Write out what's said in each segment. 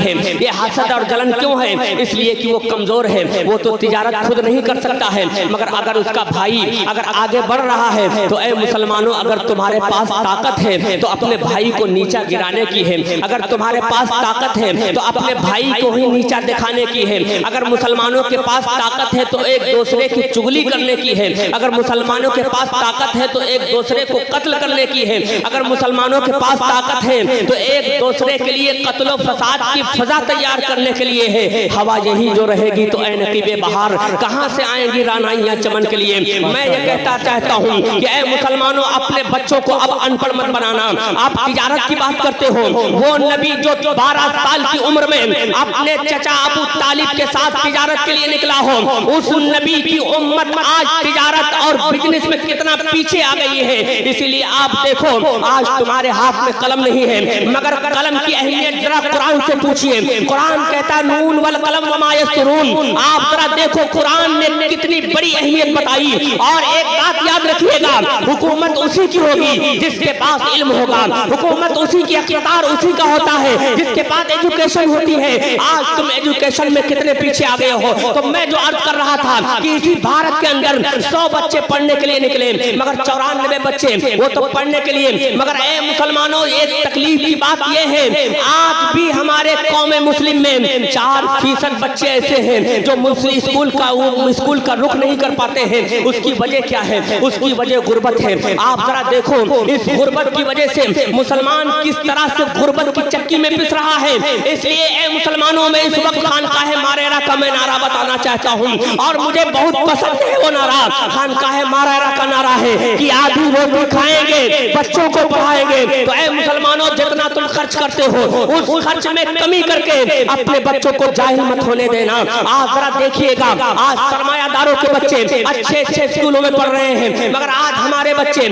ہے. یہ حسد اور جلن کیوں ہے؟ اس لیے کہ وہ کمزور ہے, وہ تو تجارت خود نہیں کر سکتا ہے, مگر اگر اس کا بھائی اگر آگے بڑھ رہا ہے تو اے مسلمانوں اگر تمہارے پاس طاقت ہے تو اپنے بھائی کو نیچا گرانے کی ہے. اگر تمہارے پاس طاقت ہے تو اپنے بھائی کو ہی نیچا دکھانے کی ہے. اگر مسلمانوں کے پاس طاقت ہے تو ایک دوسرے کی چغلی کرنے کی ہے. اگر مسلمانوں کے پاس طاقت ہے تو ایک دوسرے کو قتل کرنے کی ہے. اگر مسلمانوں کے پاس طاقت ہے تو ایک دوسرے کے لیے قتل و فساد کی فضا تیار کرنے کے لیے ہے. ہوا یہی جو رہے گی تو اے نقیب بہار کہاں سے آئیں گی رانائیاں چمن کے لیے. میں یہ کہتا چاہتا ہوں کہ اے مسلمانوں اپنے بچوں کو اب ان پڑھ مت بنانا. آپ تجارت کی بات کرتے ہو, وہ نبی جو 12 سال کی عمر میں اپنے چچا ابو طالب کے ساتھ تجارت کے لیے نکلا ہو, اس نبی کی امت آج تجارت اور بزنس میں کتنا پیچھے آ گئی ہے. اسی لیے آپ دیکھو آج تمہارے ہاتھ میں قلم نہیں ہے, مگر قلم کی اہمیت ذرا قرآن سے پوچھئے. قرآن کہتا ہے نون والقلم وما یسطرون. آپ ذرا دیکھو قرآن نے کتنی بڑی اہمیت بتائی. اور ایک بات یاد رکھیے گا, حکومت اسی کی ہوگی جس کے پاس علم ہوگا. حکومت اسی کی اختیار اسی کا ہوتا ہے جس کے پاس ایجوکیشن ہوتی ہے. آج تم ایجوکیشن میں کتنے پیچھے آ گئے ہو. تو میں جو عرض کر رہا تھا کہ اسی بھارت کے اندر 100 بچے پڑھنے کے لیے نکلے, مگر 94 بچے وہ تو پڑھنے کے لیے. مگر اے مسلمانوں ایک تکلیف کی بات یہ ہے, آج بھی ہمارے قوم مسلم میں 4% بچے ایسے ہیں جو اسکول کا رخ نہیں کر پاتے ہیں. اس کی وجہ کیا ہے؟ اس کی وجہ غربت ہے. آپ ذرا دیکھو اس غربت کی وجہ سے مسلمان کس طرح سے غربت کی چکی میں پس رہا ہے. اس لیے اے مسلمانوں میں اس وقت خانقاہ ماریرا کا میں نعرہ بتانا چاہتا ہوں, اور مجھے بہت پسند ہے وہ نعرہ. خانقاہ ماریرا کا نعرہ ہے کہ آدھی روٹی کھائیں گے بچوں کو پڑھائیں گے. تو اے مسلمانوں جتنا تم خرچ کرتے ہو اس خرچ میں کمی کر کے اپنے بچوں کو جاہل مت ہونے دینا. آج ذرا دیکھیے گا آج سرمایہ داروں کے بچے اچھے اسکولوں میں پڑھ رہے ہیں, مگر آج ہمارے بچے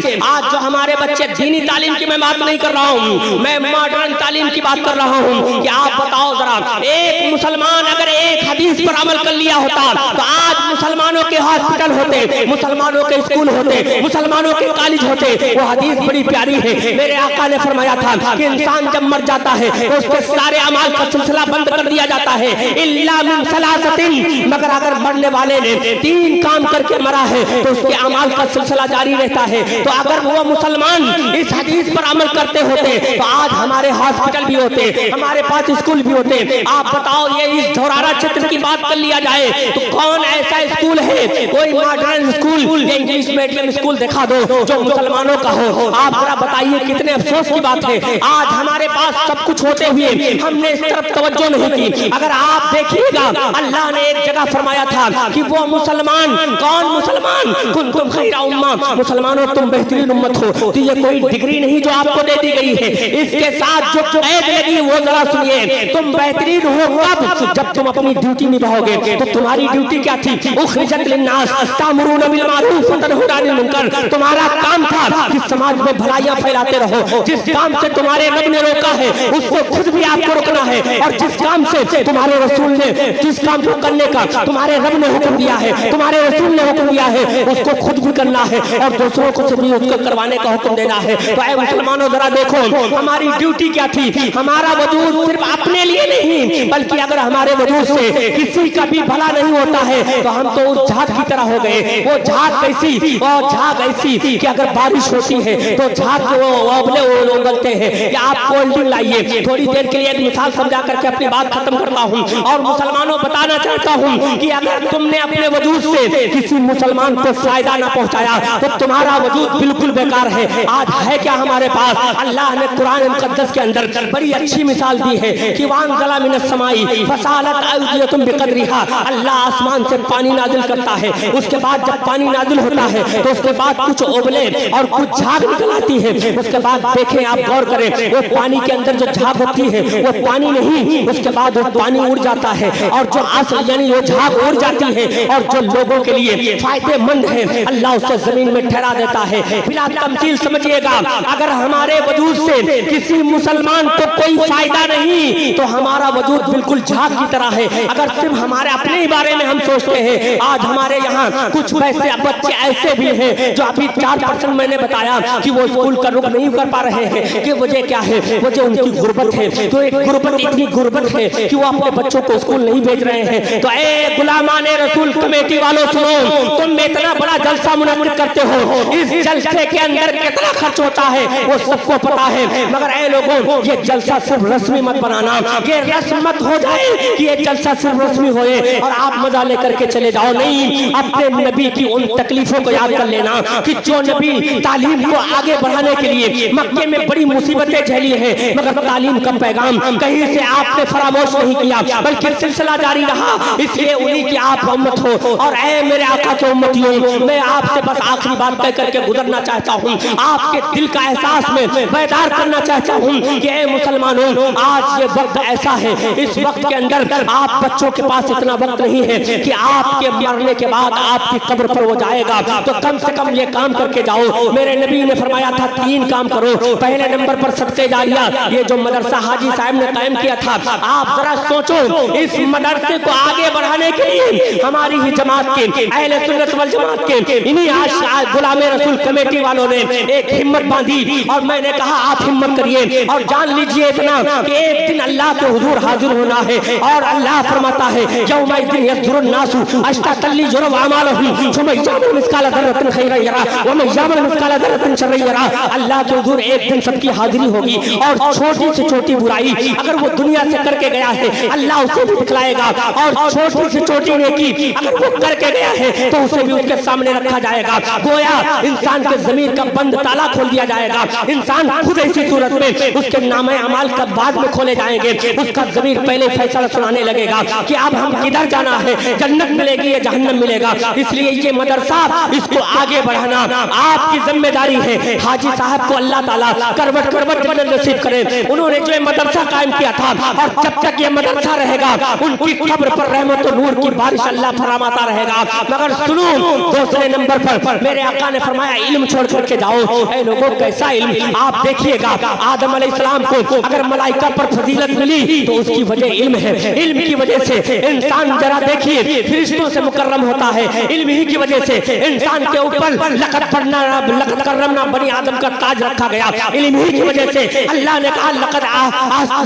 جو ہمارے بچے دینی تعلیم کی میں بات نہیں کر رہا ہوں, میں ماڈرن تعلیم کی بات کر رہا ہوں. کہ آپ بتاؤ ذرا ایک مسلمان اگر ایک حدیث پر عمل کر لیا ہوتا تو آج مسلمانوں کے ہاسپٹل ہوتے, مسلمانوں کے اسکول ہوتے, مسلمانوں کے کالج ہوتے. وہ حدیث بڑی پیاری ہے. میرے آقا نے فرمایا تھا کہ انسان جب مر جاتا ہے تو اس کے سارے اعمال کا سلسلہ بند کر دیا جاتا ہے الا من ثلاثۃ, مگر اگر مرنے والے نے 3 کام کر کے مرا ہے تو اس کے اعمال کا سلسلہ جاری رہتا ہے. تو اگر وہ مسلمان اس حدیث پر عمل کرتے ہوتے تو آج ہمارے ہاسپٹل بھی ہوتے, ہمارے پاس اسکول بھی ہوتے. آپ بتاؤ یہ اس دھورارا چھتر کی بات کر لیا جائے تو کون ایسا اسکول ہے, کوئی ماڈرن اسکول یا انگلش میڈیم اسکول دکھا دو جو مسلمانوں کا ہو. آپ ذرا بتائیے کتنے افسوس کی بات ہے. آج ہمارے پاس سب کچھ ہوتے ہوئے ہم نے اس طرف توجہ نہیں کی. اگر آپ دیکھیے گا اللہ نے ایک جگہ فرمایا تھا کہ وہ مسلمان کون مسلمان کنتم خیر امہ, مسلمانوں تم بہترین امت ہو. تو یہ کوئی ڈگری نہیں جو آپ کو دے دی گئی ہے, اس کے ساتھ جو قید لگی وہ ذرا سنیے. تم بہترین ہو کب؟ جب تم اپنی ڈیوٹی نبھاؤ گے. تو تمہاری ڈیوٹی کیا تھی؟ اخرجت للناس تامرون بالمعروف وتنہون عن المنکر. تمہارا کام تھا کہ سماج میں بھلائیاں پھیلاتے رہو. جس کام سے تمہارے رب نے روکا ہے اس کو خود بھی آپ کو روکنا ہے, اور جس کام سے تمہارے رسول نے جس کام کو کرنے کا تمہارے رب نے حکم دیا ہے, تمہارے رسول نے حکم دیا ہے, اس کو خود بھی کرنا ہے اور دوسروں کو سے بھی اس کو کروانے کا حکم دینا ہے. تو اے مسلمانوں ذرا دیکھو ہماری ڈیوٹی کیا تھی. ہمارا وجود صرف اپنے لیے نہیں بلکہ اگر ہمارے وجود سے کسی کا بھی بھلا نہیں ہوتا ہے تو ہم تو اس جھاگ کی طرح ہو گئے. وہ جھاگ کیسی, اور جھاگ ایسی کہ اگر بارش ہوتی ہے تو جھاگ کے وہ اوبلے اگلتے ہیں. یا آپ کولڈ ڈرنک لائیے, تھوڑی دیر کے لیے ایک مثال سمجھا کر کے اپنی بات ختم کرتا ہوں. اور مسلمانوں بتانا چاہتا ہوں کہ اگر تم نے اپنے وجود سے کسی مسلمان کو فائدہ نہ پہنچایا تو تمہارا وجود بالکل بیکار ہے. آج ہے کیا ہمارے پاس؟ اللہ نے قرآن مقدس کے اندر بڑی اچھی مثال دی ہے کہ وانزل من السماء فسالت اودیۃ بقدرها. اللہ آسمان سے پانی نازل کرتا ہے, اس کے بعد جب پانی نازل ہوتا ہے تو اس کے بعد کچھ اوبلے اور کچھ جھاگ نکل آتی ہے. اس کے بعد دیکھیں آپ غور کریں, وہ پانی کے اندر جو جھاگ ہوتی ہے وہ پانی نہیں, اس کے بعد وہ پانی اڑ جاتا ہے اور جو اصل یعنی وہ جھاگ اڑ جاتی ہے اور جو لوگوں کے لیے فائدے مند ہے اللہ اسے زمین میں ٹھہرا دیتا ہے. بلا تمثیل سمجھیے گا, اگر ہمارے وجود سے کسی مسلمان کو کوئی فائدہ نہیں تو ہمارا وجود حضور بالکل جھاگ کی طرح ہے. اگر صرف ہمارے اپنے ہی بارے میں ہم سوچتے ہیں, آج ہمارے یہاں کچھ ویسے بچے ایسے بھی ہیں جو ابھی 4% میں نے بتایا کہ وہ اسکول کا رخ نہیں کر پا رہے ہیں. کہ وجہ کیا ہے؟ وجہ ان کی غربت ہے. تو ایک غربت, اتنی غربت ہے کہ وہ اپنے بچوں کو اسکول نہیں بھیج رہے ہیں. تو اے غلامان رسول کمیٹی والوں سنو, تم اتنا بڑا جلسہ منعقد کرتے ہو, اس جلسے کے اندر کتنا خرچ ہوتا ہے وہ سب کو پتا ہے. مگر اے لوگوں, یہ جلسہ صرف رسمی مت بنانا, یہ رسم مت ہو جائے کہ یہ جلسہ صرف رسمی ہوئے اور آپ مزہ لے کر کے چلے جاؤ. نہیں, اپنے نبی کی ان تکلیفوں کو یاد کر لینا کہ جو نبی تعلیم کو آگے بڑھانے کے لیے مکے میں بڑی مصیبتیں جھیلی ہیں, مگر تعلیم کا پیغام کہیں سے آپ نے فراموش نہیں کیا بلکہ سلسلہ جاری رہا. اس لیے انہی کی آپ امت ہو. اور اے میرے آقا کے امتیوں, میں آپ سے بس آخری بات کہہ کر کے گزرنا چاہتا ہوں. آپ کے دل کا احساس میں بیدار کرنا چاہتا ہوں کہ اے مسلمانوں, آج یہ وقت ایسا ہے, اس وقت کے اندر آپ بچوں کے پاس اتنا وقت نہیں ہے کہ آپ کے مرنے کے بعد آپ کی قبر پر وہ جائے گا. تو کم سے کم یہ کام کر کے جاؤ. میرے نبی نے فرمایا تھا 3 کام کرو. پہلے نمبر پر صدقے جاریہ, یہ جو مدرسہ حاجی صاحب نے قائم کیا تھا, آپ ذرا سوچو اس مدرسے کو آگے بڑھانے کے لیے ہماری ہی جماعت کے, اہل سنت والجماعت کے, انہی غلام رسول کمیٹی والوں نے ایک ہمت باندھی. اور میں نے کہا آپ ہمت کریے اور جان لیجئے اتنا کہ ایک دن اللہ کے حضور حاضر ہونا ہے. اور اللہ فرماتا ہے یومئذ یصدر الناس اشتاتا لیروا اعمالهم ثم یعمل مثقال ذرة خیرا یرا ومن یعمل مثقال ذرة شرا یرا. اللہ کے حضور ایک دن سب کی حاضری ہوگی اور چھوٹی سے چھوٹی برائی اگر وہ دنیا سے کر کے گیا ہے اللہ اسے بھی دکھلائے گا, اور چھوٹی سے چھوٹی نیکی اگر وہ کر کے گیا ہے تو اسے بھی اس کے سامنے رکھا جائے گا. گویا انسان کے ضمیر کا بند تالا کھول دیا جائے گا. انسان خود ایسی صورت میں اس کے نامہ اعمال کا بعد میں کھولے جائیں گے. اس کا ضمیر پہلے فیصلہ سنانے لگے گا کہ اب ہم کدھر جانا ہے, جنت ملے گی یا جہنم ملے گا. اس لیے یہ مدرسہ اس کو آگے بڑھانا آپ کی ذمہ داری ہے. حاجی صاحب کو اللہ تعالیٰ کروٹ کروٹ جنت نصیب کرے. انہوں نے جو مدرسہ قائم کیا تھا, اور جب تک یہ مدرسہ رہے گا ان کی قبر پر رحمت و نور کی بارش اللہ فرماتا رہے گا. مگر سنو, دوسرے نمبر پر میرے آقا نے فرمایا علم چھوڑ کر کے جاؤ. اے لوگوں, کیسا علم؟ آپ دیکھیے گا آدم علیہ السلام کو اگر ملائکہ پر فضیلت ملی تو اس کی وجہ علم ہے. علم کی وجہ سے انسان ذرا دیکھیے فرشتوں سے مکرم ہوتا ہے. علم ہی کی وجہ سے انسان کے اوپر لقد کرمنا بنی آدم کا تاج رکھا گیا. علم ہی کی وجہ سے اللہ نے کہا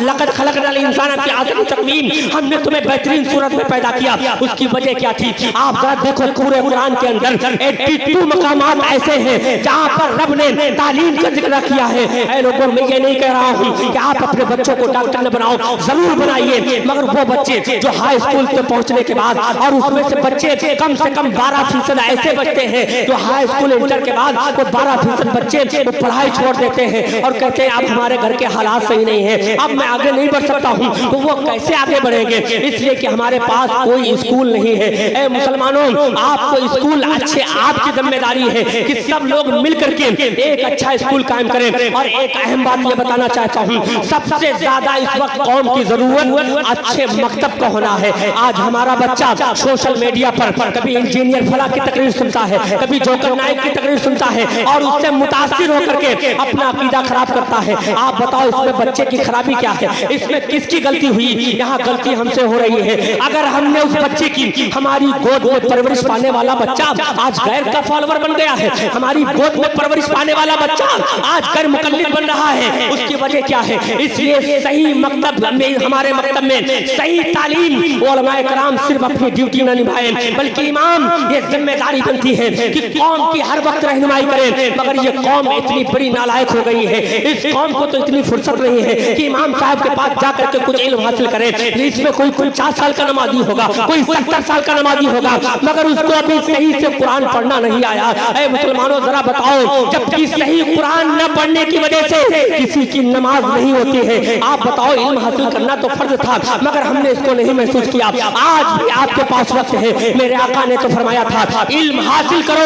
لقد خلقنا الانسان فی احسن تقویم, ہم نے تمہیں بہترین صورت میں پیدا کیا. اس کی وجہ کیا تھی؟ آپ ذرا دیکھو پورے قرآن کے اندر 82 مقامات ایسے ہیں جہاں پر رب نے تعلیم کا ذکر کیا ہے. اے لوگوں, میں یہ نہیں کہہ رہا ہوں کہ آپ اپنے بچوں کو ڈاکٹر نہ بناؤ, ضرور بنائیے, مگر وہ بچے جو ہائی اسکول پہ پہنچنے کے بعد, اور اس میں سے بچے کم سے کم 12% ایسے بچتے ہیں جو ہائی اسکول انٹر کے بعد وہ 12% بچے وہ پڑھائی چھوڑ دیتے ہیں اور کہتے ہیں اب ہمارے گھر کے حالات صحیح نہیں ہیں, اب میں آگے نہیں بڑھ سکتا ہوں. تو وہ کیسے آگے بڑھیں گے؟ اس لیے کہ ہمارے پاس کوئی اسکول نہیں ہے. اے مسلمانوں, آپ کو اسکول اچھے, آپ کی ذمہ داری ہے کہ سب لوگ مل کر کے ایک اچھا اسکول قائم کریں. اور ایک اہم بات یہ بتانا چاہتا ہوں, سب سے زیادہ اس وقت قوم کی ضرورت اچھے مکتب کا ہونا ہے. آج ہمارا بچہ سوشل میڈیا پر کبھی انجینئر فلاں کی تقریر سنتا ہے, کبھی جوکر نائک کی تقریر سنتا ہے, اور اس سے متاثر ہو کر کے اپنا عقیدہ خراب کرتا ہے. آپ بتاؤ اس میں بچے کی خرابی کیا ہے؟ اس میں کس کی غلطی ہوئی؟ یہاں غلطی ہم سے ہو رہی ہے. اگر ہم نے اس بچے کی, ہماری گود میں پرورش پانے والا بچہ آج غیر کا فالوور بن گیا ہے, ہماری گود میں پرورش پانے والا بچہ آج غیر مقلد بن رہا ہے, اس کی وجہ کیا ہے؟ اس لیے صحیح مکتب میں, ہمارے مکتب میں صحیح تعلیم, علماء کرام صرف اپنی ڈیوٹی نہ نبھائیں بلکہ امام یہ ذمہ داری بنتی ہے کہ قوم کی ہر وقت رہنمائی کریں. مگر یہ قوم اتنی بڑی نالائق ہو گئی ہے, اس قوم کو تو اتنی فرصت نہیں ہے کہ امام صاحب کے پاس جا کر کے کچھ علم حاصل کرے. اس میں کوئی 50 سال کا نمازی ہوگا, کوئی 70 سال کا نمازی ہوگا, مگر اس کو ابھی صحیح سے قرآن پڑھنا نہیں آیا. اے مسلمانوں, ذرا بتاؤ, جب کہ صحیح قرآن نہ پڑھنے کی وجہ سے کسی کی نماز نہیں ہوتی ہے. آپ بتاؤ, علم حاصل کرنا تو فرض تھا مگر ہم نے اس کو نہیں محسوس کیا. آج بھی آپ کے پاس وقت ہے. میرے آقا نے تو فرمایا تھا علم حاصل کرو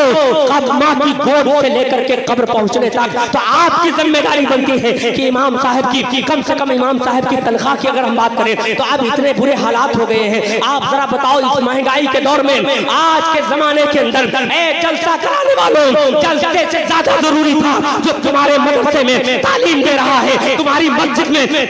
ماں کی گود سے لے کر کے قبر پہنچنے تک. تو آپ کی ذمہ داری بنتی ہے کہ امام صاحب کی, کم سے کم امام صاحب کی تنخواہ کی اگر ہم بات کریں تو اب اتنے برے حالات ہو گئے ہیں. آپ ذرا بتاؤ, اس مہنگائی کے دور میں, آج کے زمانے کے اندر اے جلسہ کرانے والوں, جلسے سے زیادہ ضروری تھا جو تمہارے مدرسے میں تعلیم دے رہا ہے, تمہاری مسجد میں